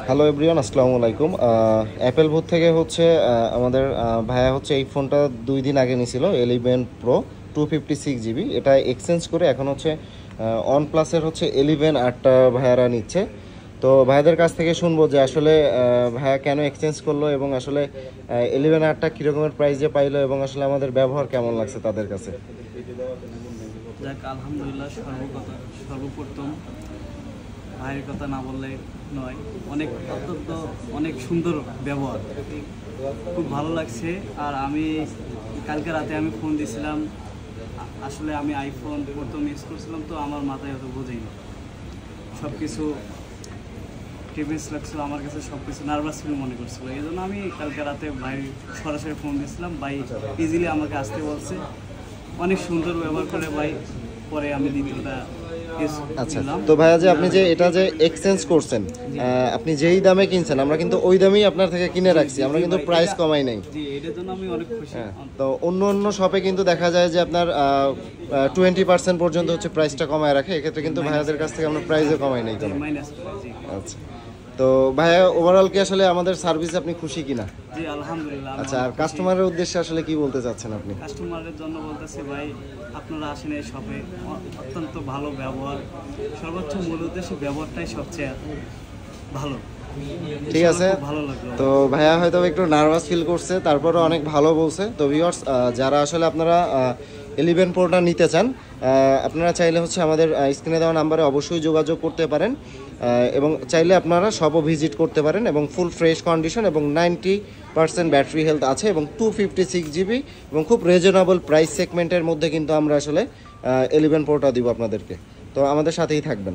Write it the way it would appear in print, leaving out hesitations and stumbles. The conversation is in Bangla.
হ্যালো এভরিওয়ান, আসসালামু আলাইকুম। অ্যাপেল বুথ থেকে হচ্ছে আমাদের ভাইয়া হচ্ছে এই ফোনটা 2 দিন আগে নিয়েছিল, 11 প্রো 256 GB। এটা এক্সচেঞ্জ করে এখন হচ্ছে ওয়ান প্লাসের হচ্ছে 11 ভাইয়ারা নিচ্ছে। তো ভাইয়াদের কাছ থেকে শুনবো যে আসলে ভাইয়া কেন এক্সচেঞ্জ করলো এবং আসলে 11 কী রকমের প্রাইসে পাইলো এবং আসলে আমাদের ব্যবহার কেমন লাগছে তাদের কাছে। যাক, আলহামদুলিল্লাহ। সর্বপ্রথম ভাইয়ের কথা না বললে নয়, অনেক সুন্দর ব্যবহার, খুব ভালো লাগছে। আর আমি কালকে রাতে ফোন দিয়েছিলাম, আসলে আমি আইফোন প্রথম ইউজ করছিলাম, তো আমার মাথায় অত বোঝেনি, সব কিছু টিভিস লাগছিল আমার কাছে, সব কিছু নার্ভাস ফিল মনে করছিল। এই জন্য আমি কালকে রাতে ভাই সরাসরি ফোন দিয়েছিলাম। ভাই ইজিলি আমাকে আসতে বলছে, অনেক সুন্দর ব্যবহার করে ভাই। পরে আমি দ্বিতীয়টা। আচ্ছা, তো ভাইয়া যে আপনি যে এটা যে এক্সচেঞ্জ করছেন, আপনি যেই দামে কিনছেন আমরা কিন্তু ওই দামেই আপনার থেকে কিনে রাখছি, আমরা কিন্তু প্রাইস কমাই নাই। জি, এটার জন্য আমি অনেক খুশি। তো অন্য শপে কিন্তু দেখা যায় যে আপনার 20% পর্যন্ত হচ্ছে প্রাইসটা কমায় রাখে, এক্ষেত্রে কিন্তু ভাইয়াদের কাছ থেকে আমরা প্রাইসও কমাই নাই কোনো। আচ্ছা, তো ভাইয়া ওভারঅল কি আসলে আমাদের সার্ভিসে আপনি খুশি কিনা? জি, আলহামদুলিল্লাহ। আচ্ছা, আর কাস্টমারের উদ্দেশ্যে আসলে কি বলতে চাচ্ছেন আপনি? কাস্টমারের জন্য বলতেছি, ভাই আপনারা আসেন এই শপে, অত্যন্ত ভালো ব্যবহার, সর্বোচ্চ মূল উদ্দেশ্য ব্যবহারটাই সবচেয়ে ভালো। ঠিক আছে, ভালো লাগলো। তো ভাইয়া হয়তো একটু নার্ভাস ফিল করছে, তারপরে অনেক ভালো বলছে। তো ভিউয়ার্স, যারা আসলে আপনারা 11 প্রোটা নিতে চান, আপনারা চাইলে হচ্ছে আমাদের স্ক্রিনে দেওয়া নাম্বারে অবশ্যই যোগাযোগ করতে পারেন, এবং চাইলে আপনারা শপও ভিজিট করতে পারেন। এবং ফুল ফ্রেশ কন্ডিশন এবং 90% ব্যাটারি হেলথ আছে এবং 256GB এবং খুব রিজনেবল প্রাইস সেগমেন্টের মধ্যে কিন্তু আমরা আসলে 11 প্রোটা দিব আপনাদেরকে। তো আমাদের সাথেই থাকবেন।